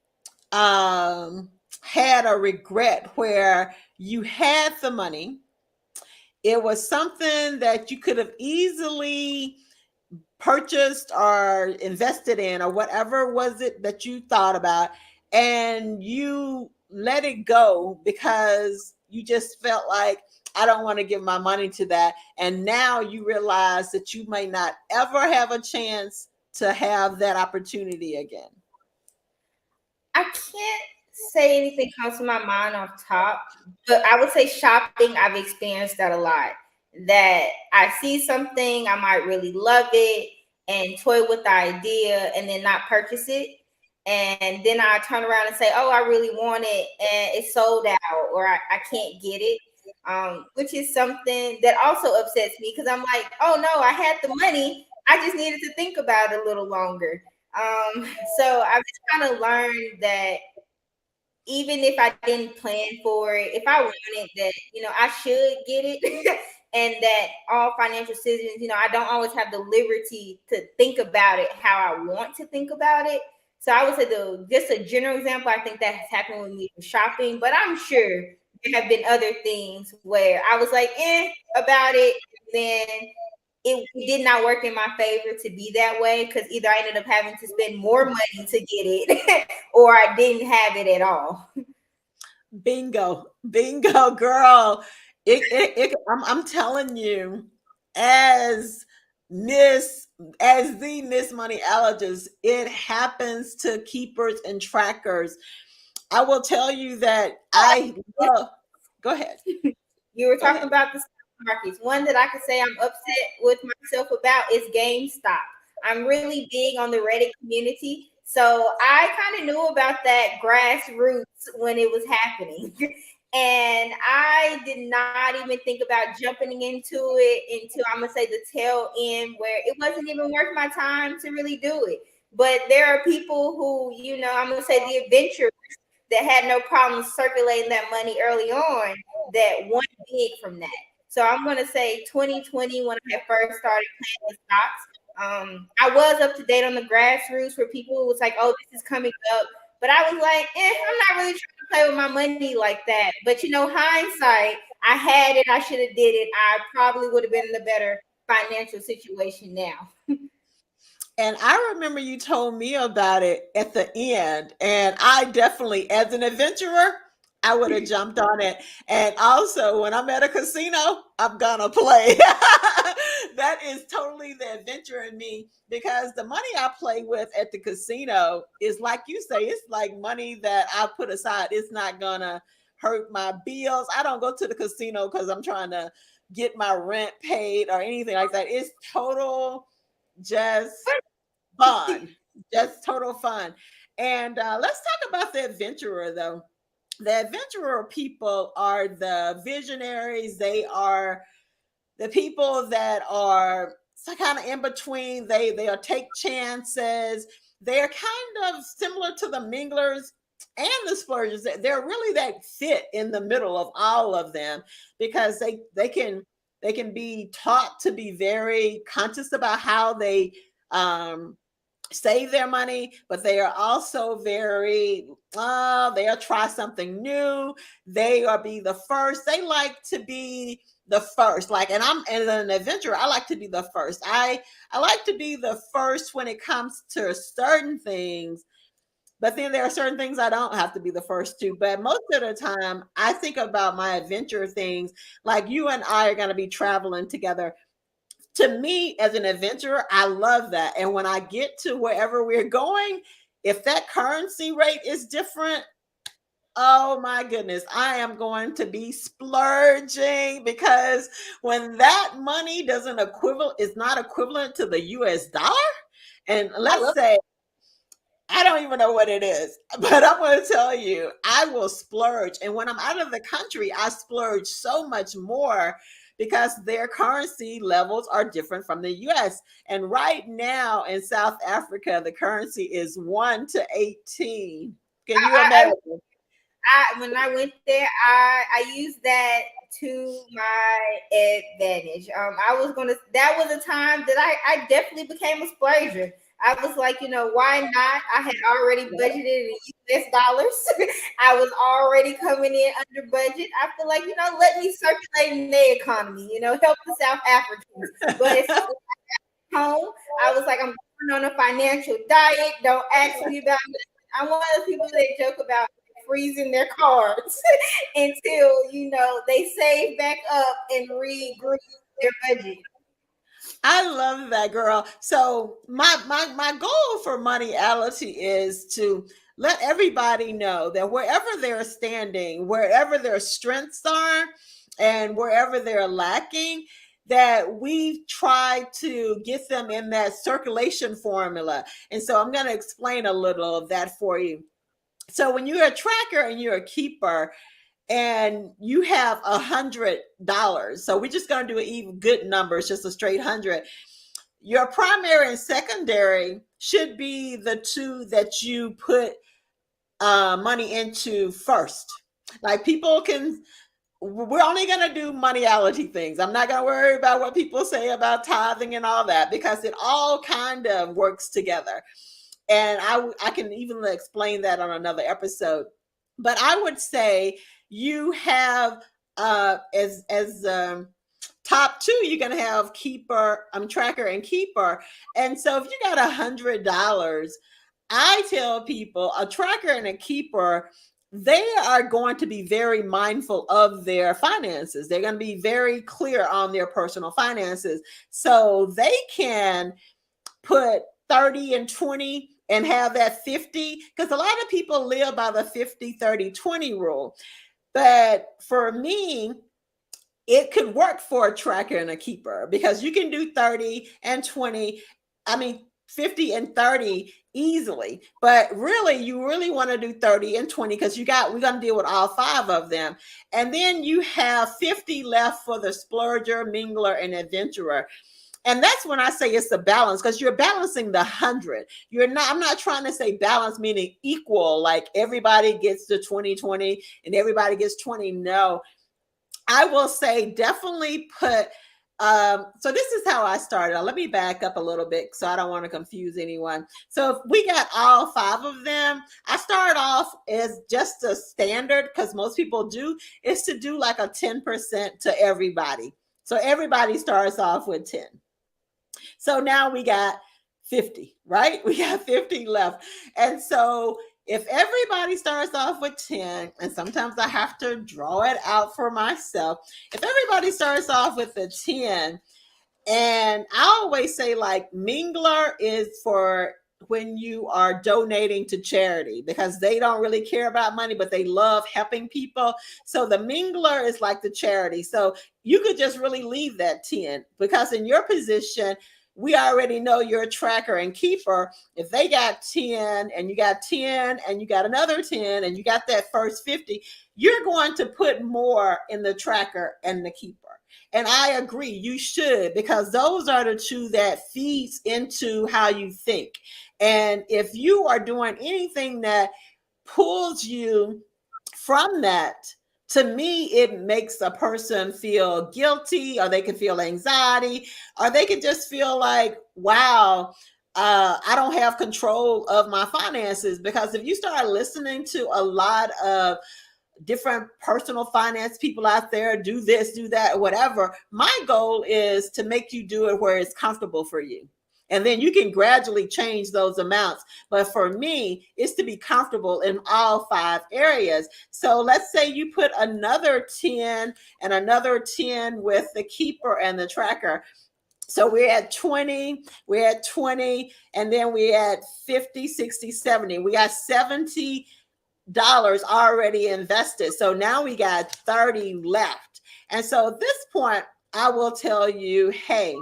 um, had a regret where you had the money? It was something that you could have easily purchased or invested in or whatever was it that you thought about, and you let it go because you just felt like, I don't want to give my money to that, and now you realize that you may not ever have a chance to have that opportunity again. I can't say anything comes to my mind off top, but I would say shopping, I've experienced that a lot. That I see something, I might really love it and toy with the idea and then not purchase it. And then I turn around and say, oh, I really want it and it's sold out or I can't get it. Which is something that also upsets me because I'm like, oh no, I had the money. I just needed to think about it a little longer. So I've just kind of learned that even if I didn't plan for it, if I wanted that, I should get it. And that all financial decisions, I don't always have the liberty to think about it how I want to think about it. So I would say just a general example, I think that has happened with me with shopping, but I'm sure there have been other things where I was like, about it. Then it did not work in my favor to be that way because either I ended up having to spend more money to get it or I didn't have it at all. Bingo, girl. I'm telling you, as Miss, as the Miss Moneyalogist, it happens to keepers and trackers. I will tell you that I love. Go ahead. You were Go talking ahead. about the stock markets. One that I could say I'm upset with myself about is GameStop. I'm really big on the Reddit community. So I kind of knew about that grassroots when it was happening. And I did not even think about jumping into it until I'm going to say the tail end where it wasn't even worth my time to really do it. But there are people who, I'm going to say the adventurers that had no problem circulating that money early on that won big from that. So I'm going to say 2020 when I had first started playing with stocks. I was up to date on the grassroots where people was like, oh, this is coming up. But I was like, I'm not really trying to play with my money like that. But hindsight, I had it, I should have did it. I probably would have been in a better financial situation now. And I remember you told me about it at the end. And I definitely, as an adventurer, I would have jumped on it. And also, when I'm at a casino, I'm gonna play. That is totally the adventure in me, because the money I play with at the casino is, like you say, it's like money that I put aside. It's not gonna hurt my bills. I don't go to the casino because I'm trying to get my rent paid or anything like that. It's total just fun, just total fun. And let's talk about the adventurer, though. The adventurer people are the visionaries. They are the people that are kind of in between. They are take chances. They're kind of similar to the minglers and the splurgers. They're really that fit in the middle of all of them, because they can be taught to be very conscious about how they save their money, but they are also very they'll try something new. They are be the first. They like to be the first. Like, and I'm as an adventurer, I like to be the first. I like to be the first when it comes to certain things, but then there are certain things I don't have to be the first to. But most of the time, I think about my adventure things. Like, you and I are going to be traveling together. To me, as an adventurer, I love that. And when I get to wherever we're going, if that currency rate is different, oh my goodness, I am going to be splurging, because when that money doesn't equivalent, is not equivalent to the US dollar. And let's say, I don't even know what it is, but I'm going to tell you, I will splurge. And when I'm out of the country, I splurge so much more, because their currency levels are different from the US. And right now in South Africa, the currency is 1 to 18. Can you imagine? When I went there, I used that to my advantage. That was a time that I definitely became a splurger. I was like, why not? I had already budgeted in US dollars. I was already coming in under budget. I feel like, let me circulate in their economy, help the South Africans. But as soon as I got home, I was like, I'm going on a financial diet. Don't ask me about it. I'm one of the people that joke about freezing their cards until they save back up and regroup their budget. I love that, girl. So my goal for Moneyality is to let everybody know that wherever they're standing, wherever their strengths are, and wherever they're lacking, that we try to get them in that circulation formula. And so I'm going to explain a little of that for you. So when you're a tracker and you're a keeper, and you have $100, so we're just going to do even good numbers, just a straight 100. Your primary and secondary should be the two that you put money into first. Like, we're only going to do Moneyality things. I'm not going to worry about what people say about tithing and all that, because it all kind of works together. And I can even explain that on another episode. But I would say you have as top two, you're going to have tracker and keeper. And so if you got $100, I tell people a tracker and a keeper, they are going to be very mindful of their finances. They're going to be very clear on their personal finances, so they can put 30 and 20 and have that 50, because a lot of people live by the 50, 30, 20 rule. But for me, it could work for a tracker and a keeper, because you can do 30 and 20. 50 and 30 easily. But really, you really want to do 30 and 20, because we're going to deal with all 5 of them. And then you have 50 left for the splurger, mingler, and adventurer. And that's when I say it's a balance, because you're balancing the 100. I'm not trying to say balance meaning equal, like everybody gets the 20-20 and everybody gets 20. No, I will say definitely put, so this is how I started. Let me back up a little bit, so I don't want to confuse anyone. So if we got all 5 of them, I start off as just a standard, because most people do, is to do like a 10% to everybody. So everybody starts off with 10. So now we got 50, right? We got 50 left. And so if everybody starts off with 10, and sometimes I have to draw it out for myself. If everybody starts off with a 10, And I always say, like, Mingler is for when you are donating to charity, because they don't really care about money, but they love helping people. So the Mingler is like the charity. So you could just really leave that 10, because in your position, we already know you're a tracker and keeper. If they got 10 and you got 10 and you got another 10 and you got that first 50, you're going to put more in the tracker and the keeper. And I agree, you should, because those are the two that feeds into how you think. And if you are doing anything that pulls you from that, to me, it makes a person feel guilty, or they can feel anxiety, or they can just feel like, wow, I don't have control of my finances. Because if you start listening to a lot of different personal finance people out there, do this, do that, whatever, my goal is to make you do it where it's comfortable for you. And then you can gradually change those amounts. But for me, it's to be comfortable in all 5 areas. So let's say you put another 10 and another 10 with the keeper and the tracker. So we're at 20, and then we're at 50, 60, 70. We got $70 already invested. So now we got 30 left. And so at this point, I will tell you, hey,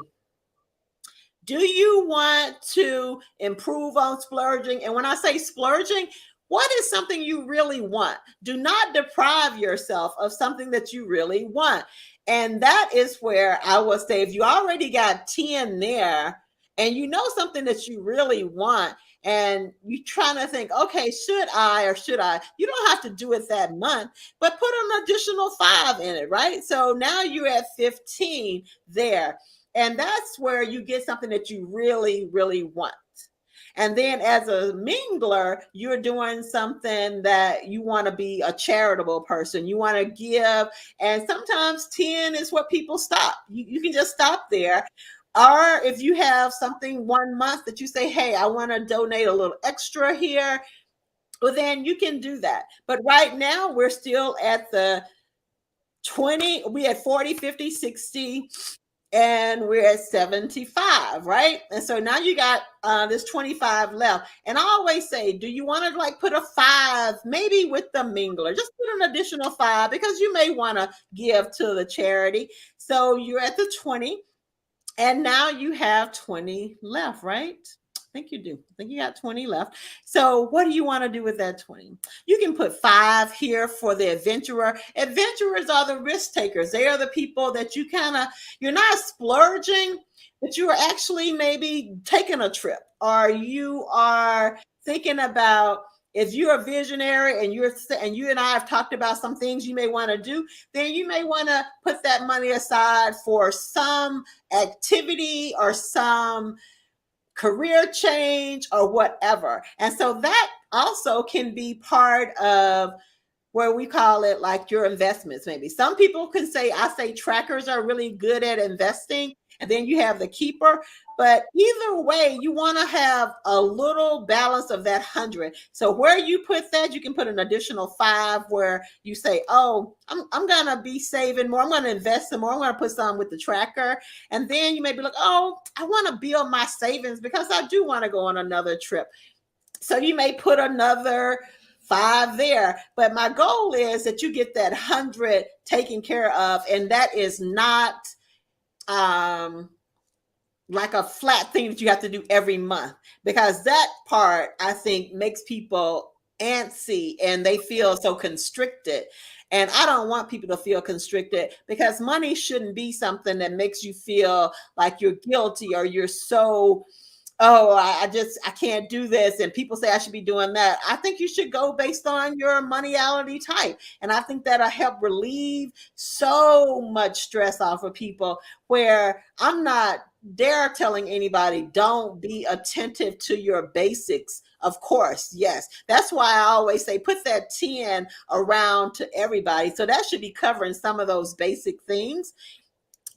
do you want to improve on splurging? And when I say splurging, what is something you really want? Do not deprive yourself of something that you really want. And that is where I will say, if you already got 10 there and you know something that you really want, and you're trying to think, okay, should I or should I? You don't have to do it that month, but put an additional 5 in it, right? So now you're at 15 there. And that's where you get something that you really, really want. And then as a mingler, you're doing something that you want to be a charitable person. You want to give. And sometimes 10 is what people stop. You can just stop there. Or if you have something 1 month that you say, hey, I want to donate a little extra here, well, then you can do that. But right now, we're still at the 20, we at 40, 50, 60, and we're at 75, right? And so now you got this 25 left. And I always say, do you want to like put a 5, maybe with the mingler? Just put an additional 5, because you may want to give to the charity. So you're at the 20. And now you have 20 left, right? I think you do. I think you got 20 left. So what do you want to do with that 20? You can put 5 here for the adventurer. Adventurers are the risk takers. They are the people that you're not splurging, but you are actually maybe taking a trip, or you are thinking about, if you're a visionary and you and I have talked about some things you may want to do, then you may want to put that money aside for some activity or some career change or whatever. And so that also can be part of where we call it like your investments. Maybe some people can say, I say trackers are really good at investing, and then you have the keeper. But either way, you want to have a little balance of that 100. So where you put that, you can put an additional 5 where you say, oh, I'm going to be saving more. I'm going to invest some more. I'm going to put some with the tracker. And then you may be like, oh, I want to build my savings because I do want to go on another trip. So you may put another 5 there. But my goal is that you get that 100 taken care of. And that is not like a flat thing that you have to do every month, because that part, I think, makes people antsy and they feel so constricted. And I don't want people to feel constricted, because money shouldn't be something that makes you feel like you're guilty, or you're so, oh, I can't do this, and people say I should be doing that. I think you should go based on your moneyality type. And I think that'll help relieve so much stress off of people, where I'm not dare telling anybody, don't be attentive to your basics. Of course, yes. That's why I always say put that 10 around to everybody. So that should be covering some of those basic things.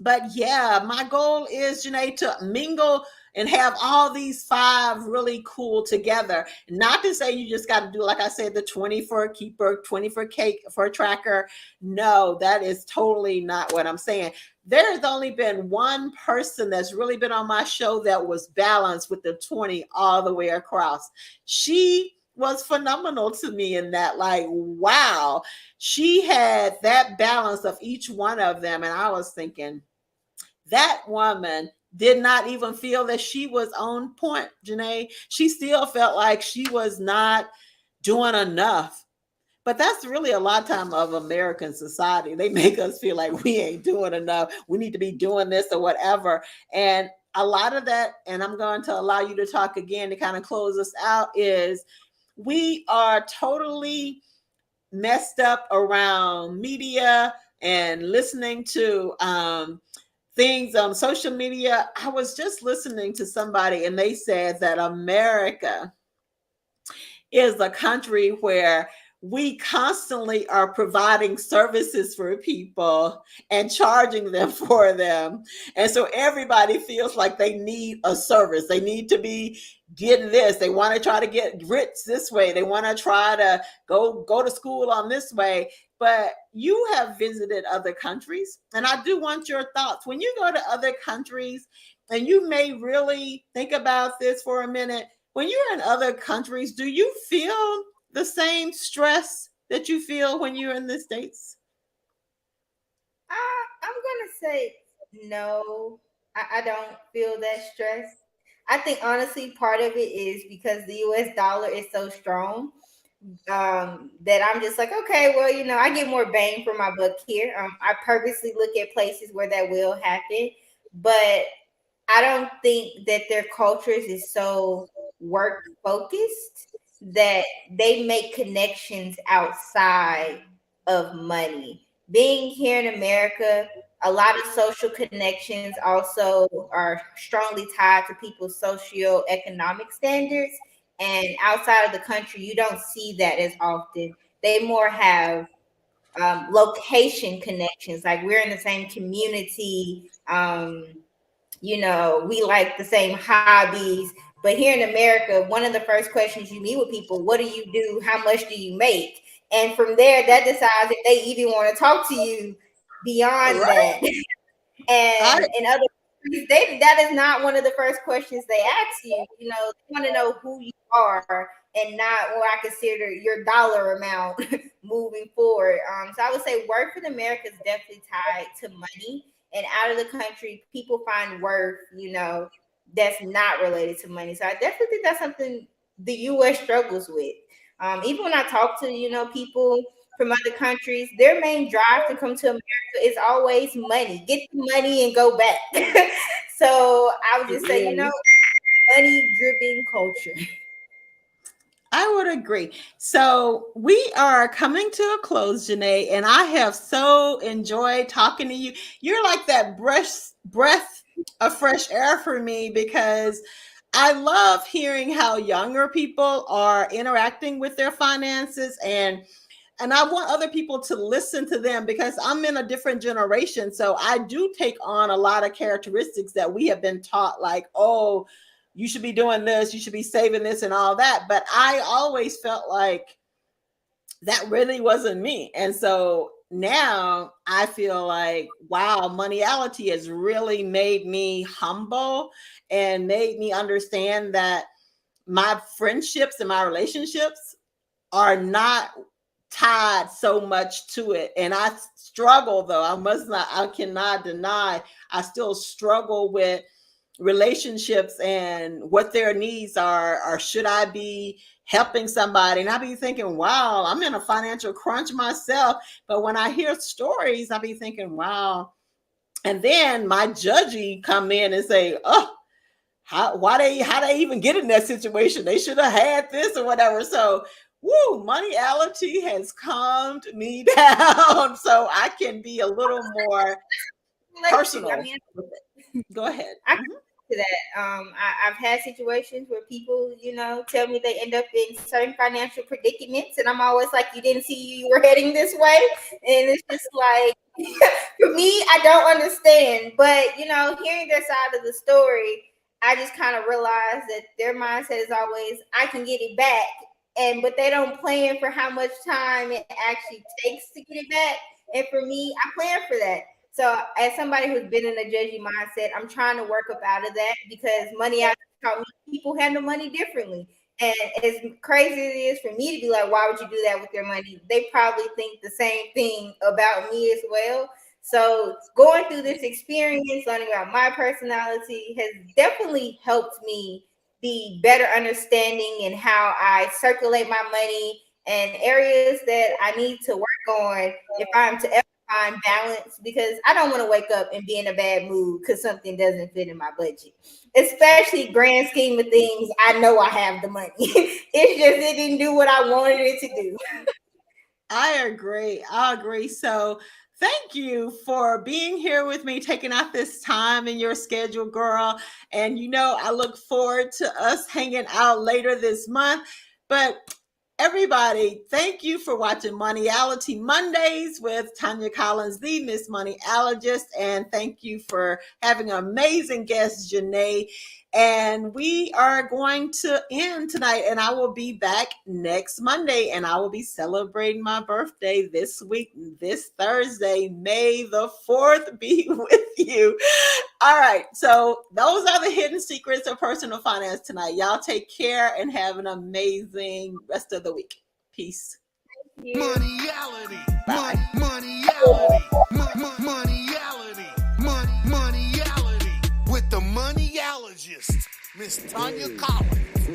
But yeah, my goal is, Janae, to mingle and have all these 5 really cool together. Not to say you just got to do, like I said, the 20 for a keeper, 20 for cake, for a tracker. No, that is totally not what I'm saying. There's only been one person that's really been on my show that was balanced with the 20 all the way across. She was phenomenal to me in that, like, wow, she had that balance of each one of them. And I was thinking, that woman did not even feel that she was on point, Janae. She still felt like she was not doing enough. But that's really a lot of time of American society. They make us feel like we ain't doing enough. We need to be doing this or whatever. And a lot of that, and I'm going to allow you to talk again to kind of close us out, is we are totally messed up around media and listening to things on social media. I was just listening to somebody and they said that America is a country where we constantly are providing services for people and charging them for them. And so everybody feels like they need a service. They need to be getting this. They want to try to get rich this way. They want to try to go to school on this way. But you have visited other countries, and I do want your thoughts. When you go to other countries, and you may really think about this for a minute, when you're in other countries, do you feel the same stress that you feel when you're in the States? I'm gonna say no. I don't feel that stress. I think honestly, part of it is because the U.S. dollar is so strong, that I'm just like, okay, well, I get more bang for my buck here. I purposely look at places where that will happen, but I don't think that their cultures is so work focused that they make connections outside of money. Being here in America, a lot of social connections also are strongly tied to people's socio-economic standards. And outside of the country, you don't see that as often. They more have location connections, like we're in the same community. We like the same hobbies. But here in America, one of the first questions you meet with people, what do you do? How much do you make? And from there, that decides if they even want to talk to you beyond Right. that. And I in other countries, that is not one of the first questions they ask you. They want to know who you are and not what I consider your dollar amount moving forward. So I would say work in America is definitely tied to money. And out of the country, people find worth, that's not related to money. So I definitely think that's something the US struggles with. Even when I talk to, people from other countries, their main drive to come to America is always money. Get the money and go back. So I would just say, yeah. money driven culture. I would agree. So we are coming to a close, Janae, and I have so enjoyed talking to you. You're like that breath of fresh air for me because I love hearing how younger people are interacting with their finances, and I want other people to listen to them because I'm in a different generation. So I do take on a lot of characteristics that we have been taught, like, oh, you should be doing this, you should be saving this and all that. But I always felt like that really wasn't me. And so now I feel like, wow, Moneyality has really made me humble and made me understand that my friendships and my relationships are not tied so much to it. And I struggle though. I cannot deny I still struggle with relationships and what their needs are, or should I be helping somebody? And I be thinking, wow, I'm in a financial crunch myself. But when I hear stories, I be thinking, wow. And then my judgy come in and say, oh, how they even get in that situation? They should have had this or whatever. So woo, Moneyality has calmed me down so I can be a little more I personal mean, with it. Go ahead. I can to that. I've had situations where people, tell me they end up in certain financial predicaments, and I'm always like, "You didn't see you were heading this way," and it's just like, for me, I don't understand. But hearing their side of the story, I just kind of realize that their mindset is always, "I can get it back," but they don't plan for how much time it actually takes to get it back. And for me, I plan for that. So as somebody who's been in a judgy mindset, I'm trying to work up out of that because money out taught me people handle money differently. And as crazy as it is for me to be like, why would you do that with your money? They probably think the same thing about me as well. So going through this experience, learning about my personality has definitely helped me be better understanding in how I circulate my money and areas that I need to work on if I'm to ever find balance, because I don't want to wake up and be in a bad mood because something doesn't fit in my budget. Especially grand scheme of things, I know I have the money. It's just it didn't do what I wanted it to do. I agree. I agree. So thank you for being here with me, taking out this time in your schedule, girl. And I look forward to us hanging out later this month. But everybody, thank you for watching Moneyality Mondays with Tanya Collins, the Miss Moneyalogist. And thank you for having an amazing guest, Janae. And we are going to end tonight, and I will be back next Monday, and I will be celebrating my birthday this week, this Thursday. May the 4th be with you. All right. So those are the hidden secrets of personal finance tonight. Y'all take care and have an amazing rest of the week. Peace. Moneyality. Bye. Moneyality. Moneyality. Moneyality. With the Moneyalogist, Miss Tanya Collins.